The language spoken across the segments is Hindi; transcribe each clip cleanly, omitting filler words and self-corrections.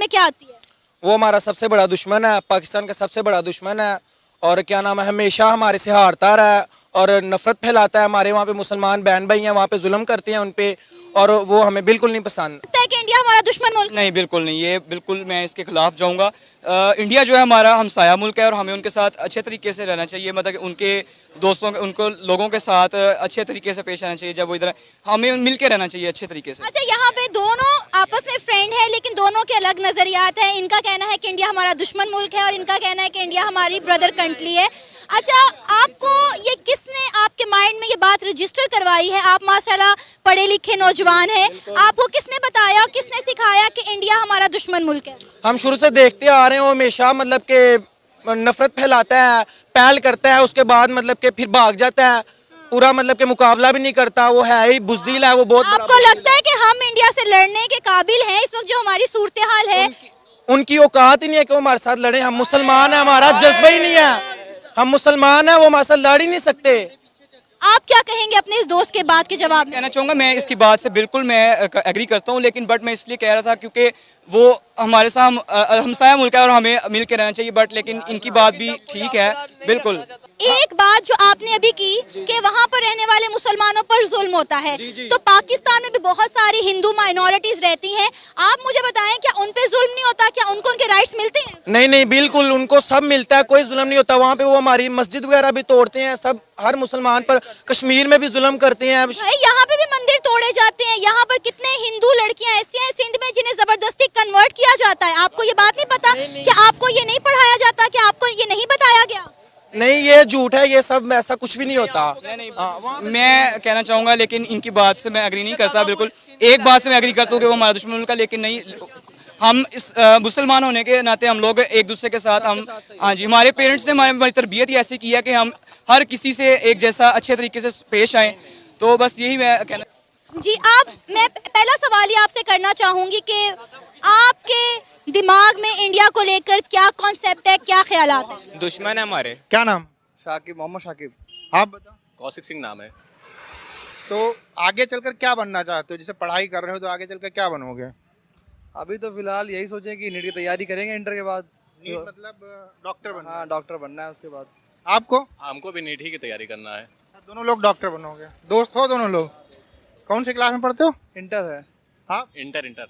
में क्या आती है? वो हमारा सबसे बड़ा दुश्मन है, पाकिस्तान का सबसे बड़ा दुश्मन है। और क्या नाम है, हमेशा हमारे से हारता रहा है और नफरत फैलाता है। हमारे वहाँ पे मुसलमान बहन भाई हैं, वहाँ पे जुल्म करते हैं उन पे, और वो हमें बिल्कुल नहीं पसंद। लगता है कि इंडिया हमारा दुश्मन मुल्क है? नहीं, बिल्कुल नहीं, ये बिल्कुल मैं इसके खिलाफ जाऊंगा। इंडिया जो है हमारा हमसाया मुल्क है और हमें उनके साथ अच्छे तरीके से रहना चाहिए, मतलब कि उनके दोस्तों उनको लोगों के साथ अच्छे तरीके से पेश आना चाहिए। जब वो इधर हमें मिल के रहना चाहिए अच्छे तरीके से। अच्छा, यहाँ पे दोनों आपस में फ्रेंड है लेकिन दोनों के अलग नजरियात हैं। इनका कहना है कि इंडिया हमारा दुश्मन मुल्क है और इनका कहना है कि इंडिया हमारी ब्रदर कंट्री है। अच्छा, आपको ये किसने आपके माइंड में ये बात रजिस्टर करवाई है? आप माशाल्लाह पढ़े लिखे नौजवान हैं, आपको किसने बताया और किसने सिखाया कि इंडिया हमारा दुश्मन मुल्क है? हम शुरू से देखते आ रहे हैं, वो हमेशा मतलब के नफरत फैलाता है, पहल करता है, उसके बाद मतलब के फिर भाग जाता है, पूरा मतलब के मुकाबला भी नहीं करता। वो है ही बुज़दिल है, वो बहुत बड़ा आपको लगता है कि हम इंडिया से लड़ने के काबिल हैं इस वक्त जो हमारी सूरत हाल है? उनकी औकात ही नहीं है कि वो हमारे साथ लड़े। हम मुसलमान हैं, हमारा जज्बा ही नहीं है। हम मुसलमान हैं, वो हमारे साथ लड़ ही नहीं सकते। आप क्या कहेंगे अपने इस दोस्त के बात के जवाब में? कहना चाहूँगा, मैं इसकी बात से बिल्कुल मैं एग्री करता हूँ, लेकिन बट मैं इसलिए कह रहा था क्योंकि वो हमारे साथ हमसाया मुल्क है और हमें मिल के रहना चाहिए। बट लेकिन इनकी बात भी ठीक है, बिल्कुल। एक बात जो आपने अभी की कि वहाँ पर रहने वाले मुसलमानों पर जुल्म होता है, तो पाकिस्तान में भी बहुत सारी हिंदू माइनॉरिटीज रहती हैं। आप मुझे बताएं, क्या उन पे जुल्म नहीं होता? क्या उनको उनके राइट्स मिलते हैं? नहीं नहीं, बिल्कुल उनको सब मिलता है, कोई जुल्म नहीं होता। वहाँ पे वो हमारी मस्जिद वगैरह भी तोड़ते हैं, सब हर मुसलमान पर। कश्मीर में भी जुल्म करते हैं। भाई, यहाँ पे भी मंदिर तोड़े जाते हैं। यहाँ पर कितने हिंदू लड़कियां ऐसी हैं सिंध में जिन्हें जबरदस्ती कन्वर्ट किया जाता है। आपको ये बात नहीं पता? कि आपको ये नहीं पढ़ाया जाता? कि आपको ये नहीं बताया गया? नहीं, ये झूठ है, ये सब ऐसा कुछ भी नहीं होता। मैं कहना चाहूँगा, लेकिन इनकी बात से मैं एग्री नहीं करता बिल्कुल। एक बात से मैं एग्री करता हूँ कि वो हमारा दुश्मन मुल्क है, लेकिन नहीं, हम इस मुसलमान होने के नाते हम लोग एक दूसरे के साथ हम, हाँ जी, हमारे पेरेंट्स ने हमारी तरबियत ही ऐसी की है कि हम हर किसी से एक जैसा अच्छे तरीके से पेश आएँ। तो बस यही मैं कहना। जी, मैं पहला सवाल ये आपसे करना चाहूंगी कि आपके दिमाग में इंडिया को लेकर क्या कॉन्सेप्ट है, क्या ख्यालात हैं? दुश्मन है हमारे। क्या नाम? शाकिब, मोहम्मद शाकिब। आप बताओ। कौशिक सिंह नाम है। तो आगे चलकर क्या बनना चाहते हो? जैसे पढ़ाई कर रहे हो तो आगे चलकर क्या बनोगे? अभी तो फिलहाल यही सोचे कि नीट की तैयारी करेंगे इंटर के बाद। नीट मतलब डॉक्टर बनना? हाँ, डॉक्टर बनना है उसके बाद। आपको? हमको भी नीट ही की तैयारी करना है। दोनों लोग डॉक्टर बनोगे? दोस्त हो दोनों लोग? कौन से क्लास में पढ़ते हो? इंटर है। हाँ, इंटर।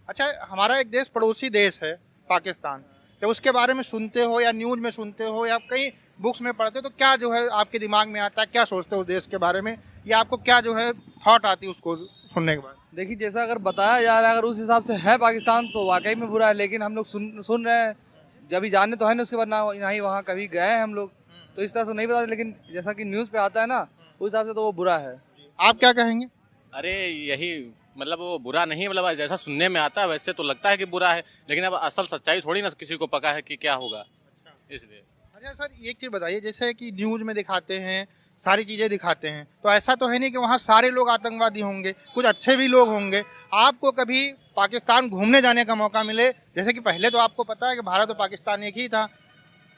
अच्छा, हमारा एक देश पड़ोसी देश है पाकिस्तान, तो उसके बारे में सुनते हो या न्यूज में सुनते हो या कहीं बुक्स में पढ़ते हो, तो क्या जो है आपके दिमाग में आता है? क्या सोचते हो देश के बारे में, या आपको क्या जो है थॉट आती है उसको सुनने के बाद? देखिए, जैसा अगर बताया जा रहा है, अगर उस हिसाब से है पाकिस्तान तो वाकई में बुरा है, लेकिन हम लोग सुन रहे हैं। जब भी जाने तो है ना, उसके बाद ना ही वहाँ कभी गए हैं हम लोग, तो इस तरह से नहीं बता, लेकिन जैसा कि न्यूज़ पे आता है ना, उस हिसाब से तो वो बुरा है। आप क्या कहेंगे? अरे यही, मतलब वो बुरा नहीं, मतलब जैसा सुनने में आता है वैसे तो लगता है कि बुरा है, लेकिन अब असल सच्चाई थोड़ी ना किसी को पता है कि क्या होगा, इसलिए। अच्छा सर, एक चीज़ बताइए, जैसे कि न्यूज़ में दिखाते हैं, सारी चीज़ें दिखाते हैं, तो ऐसा तो है नहीं कि वहाँ सारे लोग आतंकवादी होंगे, कुछ अच्छे भी लोग होंगे। आपको कभी पाकिस्तान घूमने जाने का मौका मिले, जैसे कि पहले तो आपको पता है कि भारत और पाकिस्तान एक ही था,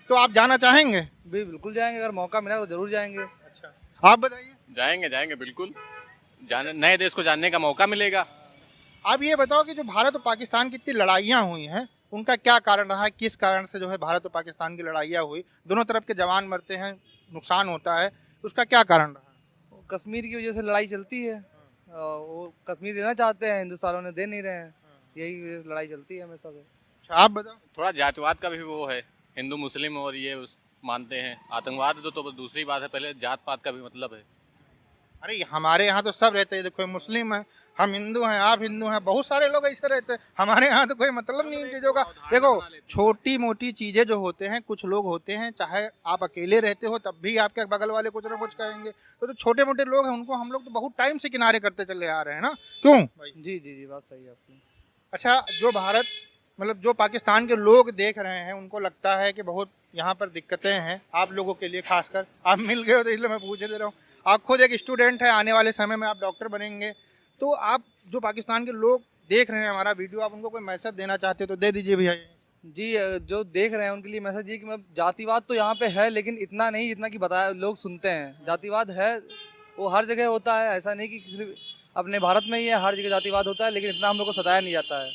तो आप जाना चाहेंगे? बिल्कुल जाएंगे, अगर मौका मिला तो जरूर जाएंगे। अच्छा, आप बताइए। जाएंगे बिल्कुल, नए देश को जानने का मौका मिलेगा। आप ये बताओ कि जो भारत और पाकिस्तान की इतनी लड़ाइयाँ हुई हैं, उनका क्या कारण रहा है? किस कारण से जो है भारत और पाकिस्तान की लड़ाइयाँ हुई? दोनों तरफ के जवान मरते हैं, नुकसान होता है, उसका क्या कारण रहा? कश्मीर की वजह से लड़ाई चलती है। वो कश्मीर लेना चाहते हैं, हिंदुस्तान वाले दे नहीं रहे हैं, यही लड़ाई चलती है हमेशा से। अच्छा, आप बताओ। थोड़ा जातिवाद का भी वो है, हिंदू मुस्लिम और ये मानते हैं। आतंकवाद तो दूसरी बात है, पहले जात पात का भी मतलब है। अरे हमारे यहाँ तो सब रहते हैं, देखो मुस्लिम है, हम हिंदू हैं, आप हिंदू हैं, बहुत सारे लोग ऐसे रहते हैं। हमारे यहाँ तो कोई मतलब नहीं इन चीज़ों का। देखो, छोटी मोटी चीज़ें जो होते हैं, कुछ लोग होते हैं, चाहे आप अकेले रहते हो तब भी आपके बगल वाले कुछ ना कुछ कहेंगे, तो छोटे मोटे लोग हैं उनको हम लोग तो बहुत टाइम से किनारे करते चले आ रहे हैं ना, क्यों? जी, बात सही है आपकी। अच्छा, जो भारत मतलब जो पाकिस्तान के लोग देख रहे हैं, उनको लगता है कि बहुत यहाँ पर दिक्कतें हैं आप लोगों के लिए, खासकर आप मिल गए हो तो इसलिए मैं पूछे दे रहा हूँ। आप खुद एक स्टूडेंट है, आने वाले समय में आप डॉक्टर बनेंगे, तो आप जो पाकिस्तान के लोग देख रहे हैं हमारा वीडियो, आप उनको कोई मैसेज देना चाहते हो तो दे दीजिए भैया। जी, जो देख रहे हैं उनके लिए मैसेज ये कि मतलब जातिवाद तो यहाँ पे है, लेकिन इतना नहीं जितना कि बताया लोग सुनते हैं। जातिवाद है, वो हर जगह होता है, ऐसा नहीं कि सिर्फ अपने भारत में ही है, हर जगह जातिवाद होता है, लेकिन इतना हम लोग को सताया नहीं जाता है।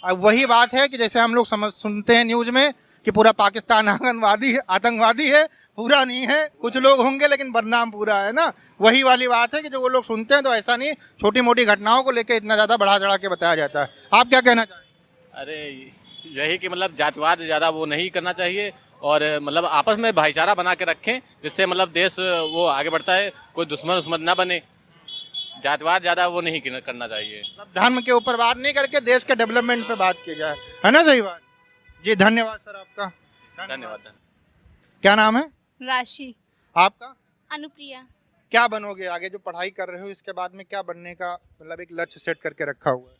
अब वही बात है कि जैसे हम लोग सुनते हैं न्यूज में कि पूरा पाकिस्तान आतंकवादी है, पूरा नहीं है, कुछ लोग होंगे लेकिन बदनाम पूरा है ना। वही वाली बात है कि जो वो लोग सुनते हैं तो ऐसा नहीं, छोटी मोटी घटनाओं को लेकर इतना ज्यादा बढ़ा चढ़ा के बताया जाता है। आप क्या कहना चाहेंगे? अरे यही कि मतलब जातिवाद ज़्यादा वो नहीं करना चाहिए और मतलब आपस में भाईचारा बना के रखें, जिससे मतलब देश वो आगे बढ़ता है, कोई दुश्मन ना बने। जातिवाद ज़्यादा वो नहीं करना चाहिए। धर्म के ऊपर बात नहीं करके देश के डेवलपमेंट पे बात की जाए, है ना? सही बात जी। धन्यवाद सर आपका। धन्यवाद। क्या नाम है राशि। आपका? अनुप्रिया। क्या बनोगे आगे? जो पढ़ाई कर रहे हो इसके बाद में क्या बनने का मतलब एक लक्ष्य सेट करके रखा हुआ है?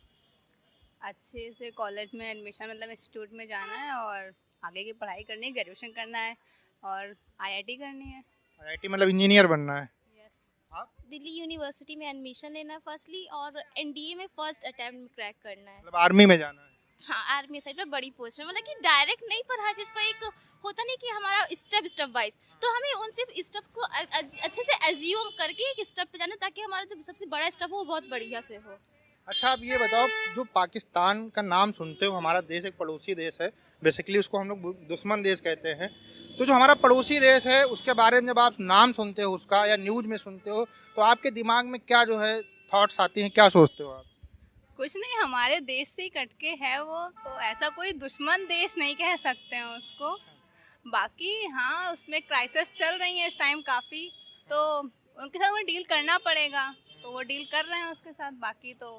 अच्छे से कॉलेज में एडमिशन मतलब इंस्टीट्यूट में जाना है और आगे की पढ़ाई करनी है, ग्रेजुएशन करना है और आईआईटी करनी है। आईआईटी मतलब इंजीनियर बनना है? यस। दिल्ली यूनिवर्सिटी में एडमिशन लेना फर्स्टली और एनडीए में फर्स्ट अटेम्प्ट में क्रैक करना है। मतलब आर्मी में जाना है? हाँ, आर्मी साइड पर बड़ी पोस्ट है, मतलब कि डायरेक्ट नहीं, पर हर चीज़ को एक होता नहीं कि हमारा स्टेप वाइज, तो हमें उन सिर्फ स्टेप को अच्छे से एज्यूम करके एक स्टेप पे जाना, ताकि हमारा जो सबसे बड़ा स्टेप हो वो बहुत बढ़िया से हो। अच्छा, आप ये बताओ, जो पाकिस्तान का नाम सुनते हो, हमारा देश एक पड़ोसी देश है, बेसिकली उसको हम लोग दुश्मन देश कहते हैं, तो जो हमारा पड़ोसी देश है उसके बारे में जब आप नाम सुनते हो उसका या न्यूज में सुनते हो तो आपके दिमाग में क्या जो है थॉट्स आती हैं, क्या सोचते हो आप? कुछ नहीं, हमारे देश से ही कटके है वो, तो ऐसा कोई दुश्मन देश नहीं कह सकते हैं उसको। बाकी हाँ, उसमें क्राइसिस चल रही है इस टाइम काफ़ी, तो उनके साथ हमें डील करना पड़ेगा, तो वो डील कर रहे हैं उसके साथ। बाकी तो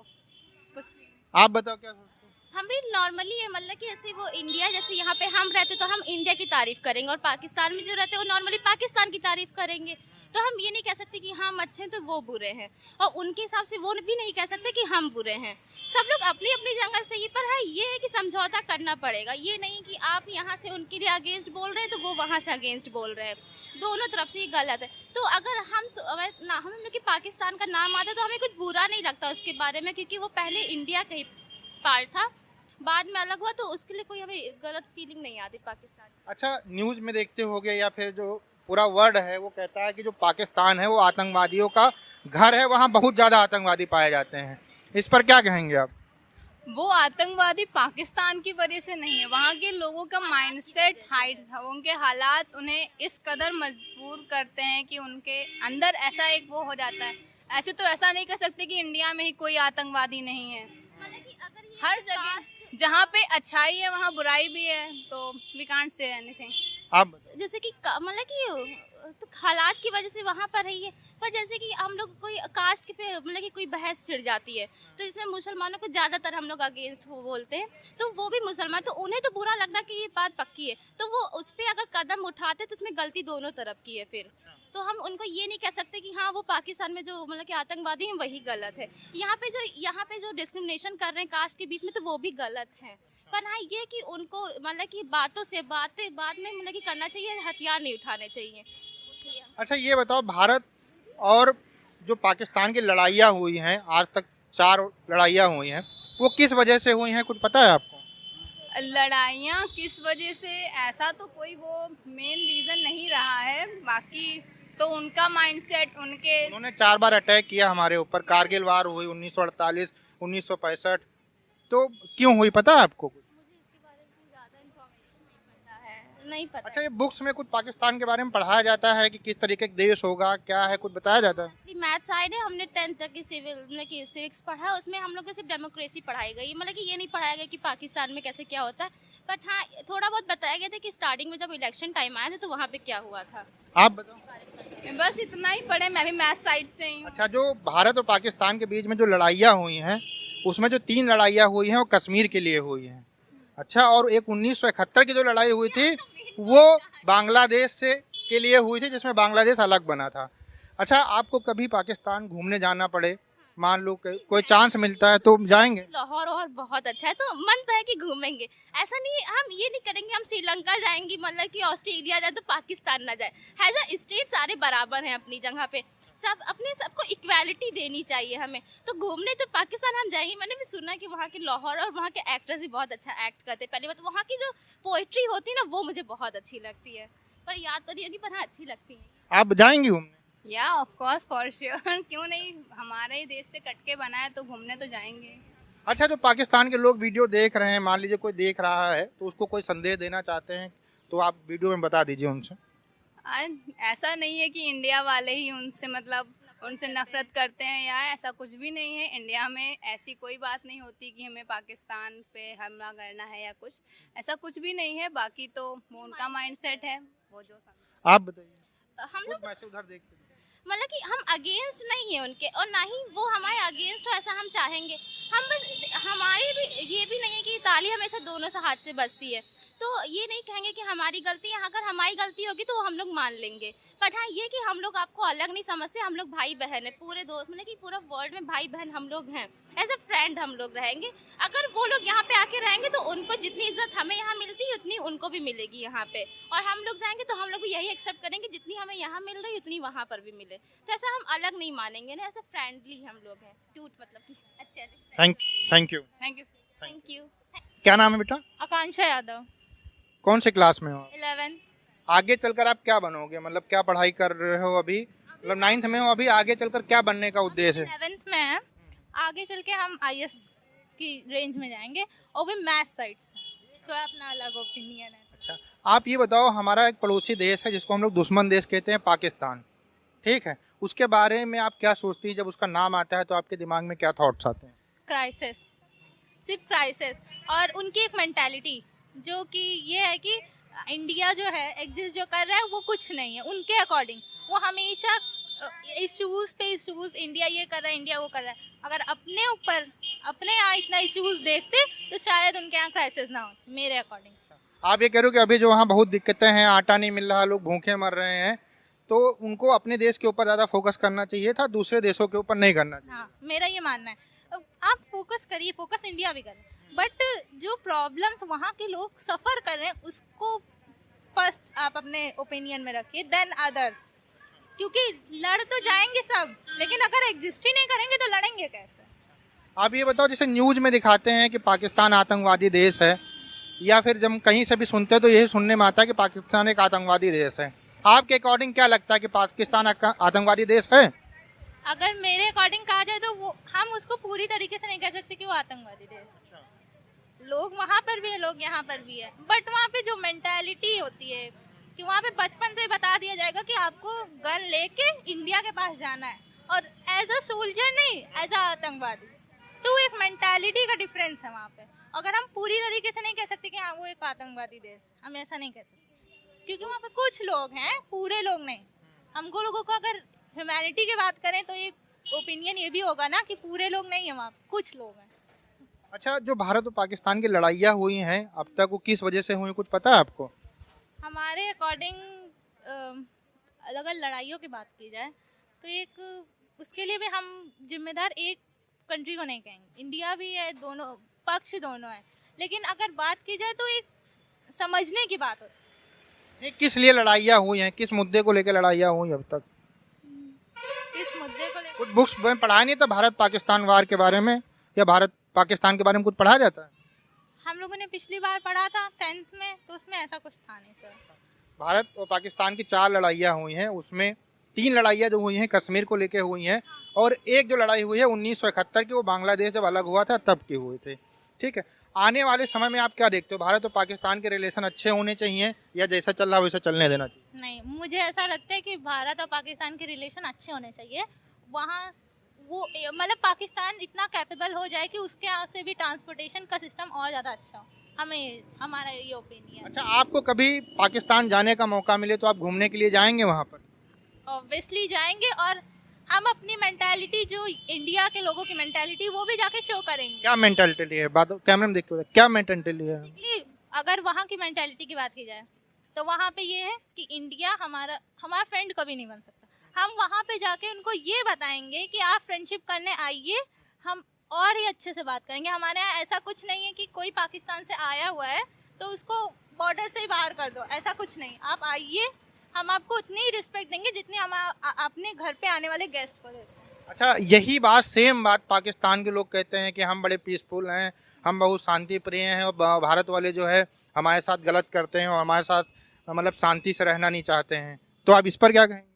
कुछ नहीं। आप बताओ क्या सोचते हो? हम भी नॉर्मली है, मतलब कि ऐसे वो इंडिया जैसे यहाँ पे हम रहते तो हम इंडिया की तारीफ करेंगे, और पाकिस्तान में जो रहते हैं वो नॉर्मली पाकिस्तान की तारीफ करेंगे। तो हम ये नहीं कह सकते कि हम अच्छे हैं तो वो बुरे हैं, और उनके हिसाब से वो भी नहीं कह सकते कि हम बुरे हैं। सब लोग अपनी अपनी जगह सही, पर है ये है कि समझौता करना पड़ेगा। ये नहीं कि आप यहाँ से उनके लिए अगेंस्ट बोल रहे हैं तो वो वहाँ से अगेंस्ट बोल रहे हैं, दोनों तरफ से ये गलत है। तो अगर हम लोग की पाकिस्तान का नाम आता है तो हमें कुछ बुरा नहीं लगता उसके बारे में, क्योंकि वो पहले इंडिया का ही पार्ट था, बाद में अलग हुआ, तो उसके लिए कोई हमें गलत फीलिंग नहीं आती पाकिस्तान। अच्छा, न्यूज में देखते होगे या फिर जो पूरा वर्ल्ड है वो कहता है कि जो पाकिस्तान है वो आतंकवादियों का घर है, वहाँ बहुत ज़्यादा आतंकवादी पाए जाते हैं, इस पर क्या कहेंगे आप? वो आतंकवादी पाकिस्तान की वजह से नहीं है, वहाँ के लोगों का माइंडसेट, उनके हालात उन्हें इस कदर मजबूर करते हैं कि उनके अंदर ऐसा एक वो हो जाता है। ऐसे तो ऐसा नहीं कर सकते कि इंडिया में ही कोई आतंकवादी नहीं है। हर जगह जहाँ पे अच्छाई है वहाँ बुराई भी है, तो वी कांट से एनीथिंग। आप जैसे कि मतलब कि तो हालात की वजह से वहाँ पर रही है, पर जैसे कि हम लोग कोई कास्ट के पे मतलब कि कोई बहस छिड़ जाती है तो इसमें मुसलमानों को ज़्यादातर हम लोग अगेंस्ट बोलते हैं, तो वो भी मुसलमान, तो उन्हें तो बुरा लगना कि ये बात पक्की है, तो वो उस पर अगर कदम उठाते तो इसमें गलती दोनों तरफ की है। फिर तो हम उनको ये नहीं कह सकते कि हाँ वो पाकिस्तान में जो मतलब कि आतंकवादी हैं वही गलत है। यहाँ पे जो डिस्क्रिमिनेशन कर रहे हैं कास्ट के बीच में, तो वो भी गलत है। पर हाँ ये कि उनको मतलब कि बातों से बाद में मतलब कि करना चाहिए, हथियार नहीं उठाने चाहिए। अच्छा, ये बताओ, भारत और जो पाकिस्तान की लड़ाइयाँ हुई हैं, आज तक 4 लड़ाइयाँ हुई हैं, वो किस वजह से हुई हैं, कुछ पता है आपको? लड़ाइयाँ किस वजह से, ऐसा तो कोई वो मेन रीज़न नहीं रहा है। बाकी तो उनका माइंडसेट, उन्होंने 4 बार अटैक किया हमारे ऊपर, कारगिल वार हुई 1948, 1965, तो क्यों हुई पता है आपको? नहीं पता। अच्छा, ये बुक्स में कुछ पाकिस्तान के बारे में पढ़ाया जाता है कि किस तरीके का देश होगा, क्या है, कुछ बताया जाता है? मैथ साइड है, हमने 10th तक की सिविक्स पढ़ा, उसमें हम लोग को सिर्फ डेमोक्रेसी पढ़ाई गई, मतलब कि ये नहीं पढ़ाया गया कि पाकिस्तान में कैसे क्या होता है। बट हाँ थोड़ा बहुत बताया गया था कि स्टार्टिंग में जब इलेक्शन टाइम आया था तो वहाँ पे क्या हुआ था। आप बताओ। बस इतना ही पढ़े, मैं भी मैथ साइड से ही हूँ। अच्छा, जो भारत और पाकिस्तान के बीच में जो लड़ाइयाँ हुई हैं, उसमें जो 3 लड़ाइयाँ हुई हैं वो कश्मीर के लिए हुई हैं। अच्छा, और एक 1971 की जो लड़ाई हुई थी वो बांग्लादेश से के लिए हुई थी, जिसमें बांग्लादेश अलग बना था। अच्छा, आपको कभी पाकिस्तान घूमने जाना पड़े, मान लो कोई चांस मिलता है तो जाएंगे? लाहौर और बहुत अच्छा है, तो मन तो है कि घूमेंगे। ऐसा नहीं, हम ये नहीं करेंगे हम श्रीलंका जाएंगे, मतलब कि ऑस्ट्रेलिया जाए तो पाकिस्तान ना जाए। एज अ स्टेट सारे बराबर हैं अपनी जगह पे, सबको इक्वालिटी देनी चाहिए हमें। तो घूमने तो पाकिस्तान हम जाएंगे। मैंने भी सुना कि वहाँ के लाहौर और वहाँ के एक्टर्स भी बहुत अच्छा एक्ट करते हैं। पहली बात वहाँ की जो पोइट्री होती है ना वो मुझे बहुत अच्छी लगती है, पर याद तो नहीं होगी, पर हाँ अच्छी लगती है। आप जाएंगी घूमने? या ऑफ कोर्स, फॉर श्योर, क्यों नहीं, हमारे ही देश से कटके बना है तो घूमने तो जाएंगे। अच्छा, जो पाकिस्तान के लोग वीडियो देख रहे हैं, मान लीजिए कोई देख रहा है तो उसको कोई संदेश देना चाहते हैं तो आप वीडियो में बता दीजिए उनसे। ऐसा नहीं है कि इंडिया वाले ही उनसे मतलब उनसे नफरत करते हैं या ऐसा कुछ भी नहीं है। इंडिया में ऐसी कोई बात नहीं होती कि हमें पाकिस्तान पे हमला करना है या कुछ, ऐसा कुछ भी नहीं है। बाकी तो वो उनका माइंडसेट है, वो जो आप बताइए। हम लोग मैच उधर देखते हैं। मतलब कि हम अगेंस्ट नहीं है उनके और ना ही वो हमारे अगेंस्ट हो, ऐसा हम चाहेंगे। हम बस हमारी भी ये भी नहीं है कि ताली हमेशा दोनों से हाथ से बजती है, तो ये नहीं कहेंगे कि हमारी गलती है। अगर हमारी गलती होगी तो हम लोग मान लेंगे, बट हाँ ये कि हम लोग आपको अलग नहीं समझते, हम लोग भाई बहन है, पूरे दोस्त मतलब कि पूरा वर्ल्ड में भाई बहन हम लोग हैं, एज ए फ्रेंड हम लोग रहेंगे। अगर वो लोग यहाँ पे आके रहेंगे तो उनको जितनी इज्जत हमें यहाँ मिलती है उतनी उनको भी मिलेगी यहाँ पे, और हम लोग जाएंगे तो हम लोग भी यही एक्सेप्ट करेंगे जितनी हमें यहाँ मिल रही है उतनी वहाँ पर भी मिले। तो ऐसा हम अलग नहीं मानेंगे ना, ऐसे फ्रेंडली हम लोग हैं, क्यूट मतलब कि अच्छे। Thank you. Thank you. क्या नाम है बेटा? आकांक्षा यादव, कौन से क्लास में हो? 11। आगे चलकर आप क्या बनोगे? मतलब क्या पढ़ाई कर रहे हो अभी? मतलब 9th में हो अभी, आगे चलकर क्या बनने का उद्देश्य है? 11th में है, आगे चल के हम IAS की रेंज में जाएंगे और भी मैथ साइड से, तो अपना अलग ओपिनियन है। अच्छा, आप ये बताओ, हमारा एक पड़ोसी देश है जिसको हम लोग दुश्मन देश कहते हैं, पाकिस्तान, ठीक है, उसके बारे में आप क्या सोचती है? जब उसका नाम आता है तो आपके दिमाग में क्या थॉट्स आते हैं? क्राइसिस, सिर्फ क्राइसिस, और उनकी एक मेंटालिटी जो कि ये है कि इंडिया जो है एग्जिस्ट जो कर रहा है वो कुछ नहीं है उनके अकॉर्डिंग। वो हमेशा इश्यूज पे इश्यूज, इंडिया ये कर रहा है, इंडिया वो कर रहा है। अगर अपने ऊपर अपने यहाँ इतना इश्यूज देखते तो शायद उनके यहाँ क्राइसिस ना हो, मेरे अकॉर्डिंग। आप ये कह रहे हो कि अभी जो वहाँ बहुत दिक्कतें हैं, आटा नहीं मिल रहा, लोग भूखे मर रहे हैं, तो उनको अपने देश के ऊपर ज़्यादा फोकस करना चाहिए था, दूसरे देशों के ऊपर नहीं करना चाहिए। हाँ, मेरा ये मानना है। आप फोकस करिए, फोकस इंडिया भी करें, बट जो प्रॉब्लम्स वहाँ के लोग सफ़र कर रहे हैं उसको फर्स्ट आप अपने ओपिनियन में रखिए, देन अदर। क्योंकि लड़ तो जाएंगे सब, लेकिन अगर एग्जिस्ट ही नहीं करेंगे तो लड़ेंगे कैसे? आप ये बताओ, जैसे न्यूज़ में दिखाते हैं कि पाकिस्तान आतंकवादी देश है, या फिर जब कहीं से भी सुनते हैं तो यही सुनने में आता है कि पाकिस्तान एक आतंकवादी देश है। आपके अकॉर्डिंग क्या लगता है कि पाकिस्तान आतंकवादी देश है? अगर मेरे अकॉर्डिंग कहा जाए तो वो हम उसको पूरी तरीके से नहीं कह सकते कि वो आतंकवादी देश। लोग वहाँ पर भी है, लोग यहाँ पर भी है, बट वहाँ पे जो मेंटालिटी होती है कि वहाँ पे बचपन से बता दिया जाएगा कि आपको गन लेके इंडिया के पास जाना है, और एज अ सोल्जर नहीं, एज अ आतंकवादी। तो एक मेंटालिटी का डिफरेंस है वहाँ पे। अगर हम पूरी तरीके से नहीं कह सकते कि हाँ वो एक आतंकवादी देश, हम ऐसा नहीं कह सकते, क्योंकि वहाँ पे कुछ लोग हैं, पूरे लोग नहीं। हमको लोगों को अगर ह्यूमैनिटी की बात करें तो एक ओपिनियन ये भी होगा ना कि पूरे लोग नहीं है, वहाँ कुछ लोग हैं। अच्छा, जो भारत और पाकिस्तान की लड़ाइयाँ हुई हैं अब तक, वो किस वजह से हुई, कुछ पता है आपको? हमारे अकॉर्डिंग अगर लड़ाइयों की बात की जाए तो एक उसके लिए भी हम जिम्मेदार एक कंट्री को नहीं कहेंगे, इंडिया भी है, दोनों पक्ष दोनों है, लेकिन अगर बात की जाए तो एक समझने की बात होती है। किस लिए लड़ाइयाँ हुई हैं, किस मुद्दे को लेकर लड़ाइयाँ हुई अब तक? इस मुद्दे को लेकर कुछ बुक्स में पढ़ा नहीं था भारत पाकिस्तान वार के बारे में, या भारत पाकिस्तान के बारे में कुछ पढ़ा जाता है? हम लोगों ने पिछली बार पढ़ा था 10th में, तो उसमें ऐसा कुछ था नहीं सर। भारत और पाकिस्तान की 4 लड़ाइयाँ हुई हैं, उसमें 3 लड़ाइयाँ जो हुई हैं कश्मीर को लेके हुई हैं, और एक जो लड़ाई हुई है 1971 की, वो बांग्लादेश जब अलग हुआ था तब की हुई थी, ठीक है। आने वाले समय में आप क्या देखते हो, भारत और पाकिस्तान के रिलेशन अच्छे होने चाहिए या जैसा चल रहा है वैसा चलने देना चाहिए? नहीं, मुझे ऐसा लगता है कि भारत और पाकिस्तान के रिलेशन अच्छे होने चाहिए। वहाँ वो मतलब पाकिस्तान इतना कैपेबल हो जाए कि उसके यहाँ से भी ट्रांसपोर्टेशन का सिस्टम और ज़्यादा अच्छा हो, हमें हमारा ये ओपिनियन। अच्छा, आपको कभी पाकिस्तान जाने का मौका मिले तो आप घूमने के लिए जाएंगे वहाँ पर? ऑब्वियसली जाएंगे, और हम अपनी मेंटालिटी जो इंडिया के लोगों की मेंटालिटी वो भी जाके शो करेंगे। क्या मेंटालिटी है, बात कैमरे में देख के बताओ, क्या मेंटालिटी है? अगर वहाँ की मेंटालिटी की बात की जाए तो वहाँ पे ये है कि इंडिया हमारा फ्रेंड कभी नहीं बन सकता। हम वहाँ पे जाके उनको ये बताएंगे कि आप फ्रेंडशिप करने आइए, हम और ही अच्छे से बात करेंगे। हमारे यहाँ ऐसा कुछ नहीं है कि कोई पाकिस्तान से आया हुआ है तो उसको बॉर्डर से ही बाहर कर दो, ऐसा कुछ नहीं। आप आइए, हम आपको उतनी ही रिस्पेक्ट देंगे जितनी हम अपने घर पे आने वाले गेस्ट को देते हैं। अच्छा, यही बात, सेम बात पाकिस्तान के लोग कहते हैं कि हम बड़े पीसफुल हैं, हम बहुत शांति प्रिय हैं, और भारत वाले जो है हमारे साथ गलत करते हैं और हमारे साथ मतलब शांति से रहना नहीं चाहते हैं, तो आप इस पर क्या कहेंगे?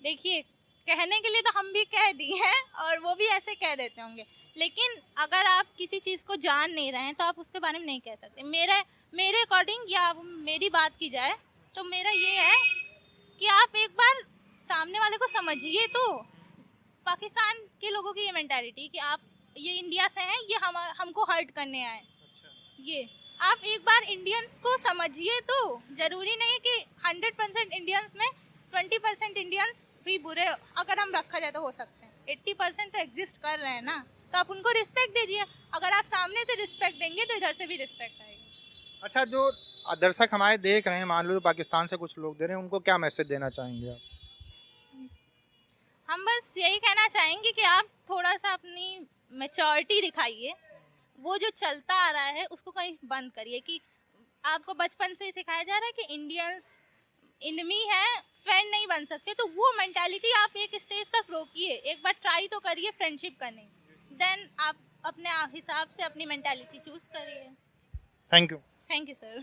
देखिए, कहने के लिए तो हम भी कह दिए हैं और वो भी ऐसे कह देते होंगे, लेकिन अगर आप किसी चीज़ को जान नहीं रहे हैं तो आप उसके बारे में नहीं कह सकते। मेरे अकॉर्डिंग या मेरी बात की जाए तो मेरा ये है कि आप एक बार सामने वाले को समझिए। तो पाकिस्तान के लोगों की ये मेंटालिटी कि आप ये इंडिया से हैं, ये हमको हर्ट करने आए, ये आप एक बार इंडियंस को समझिए। तो ज़रूरी नहीं है कि 100% इंडियंस में 20% इंडियंस भी बुरे अगर हम रखा जाए तो हो सकते हैं, 80% तो एग्जिस्ट कर रहे हैं ना, तो आप उनको रिस्पेक्ट दीजिए। अगर आप सामने से रिस्पेक्ट देंगे तो इधर से भी रिस्पेक्ट आएगी। अच्छा, जो दर्शक हमारे देख रहे हैं, मान लो पाकिस्तान से कुछ लोग दे रहे हैं, उनको क्या मैसेज देना चाहेंगे आप? हम बस यही कहना चाहेंगे कि आप थोड़ा सा अपनी मैच्योरिटी दिखाइए। वो जो चलता आ रहा है उसको कहीं बंद करिए कि आपको बचपन से ही सिखाया जा रहा है कि इंडियंस इनमी है, फ्रेंड नहीं बन सकते। तो वो मेंटालिटी आप एक स्टेज तक रोकिए, एक बार ट्राई तो करिए फ्रेंडशिप करने, देन आप अपने हिसाब से अपनी मेंटालिटी चूज करिए। Thank you. Thank you sir.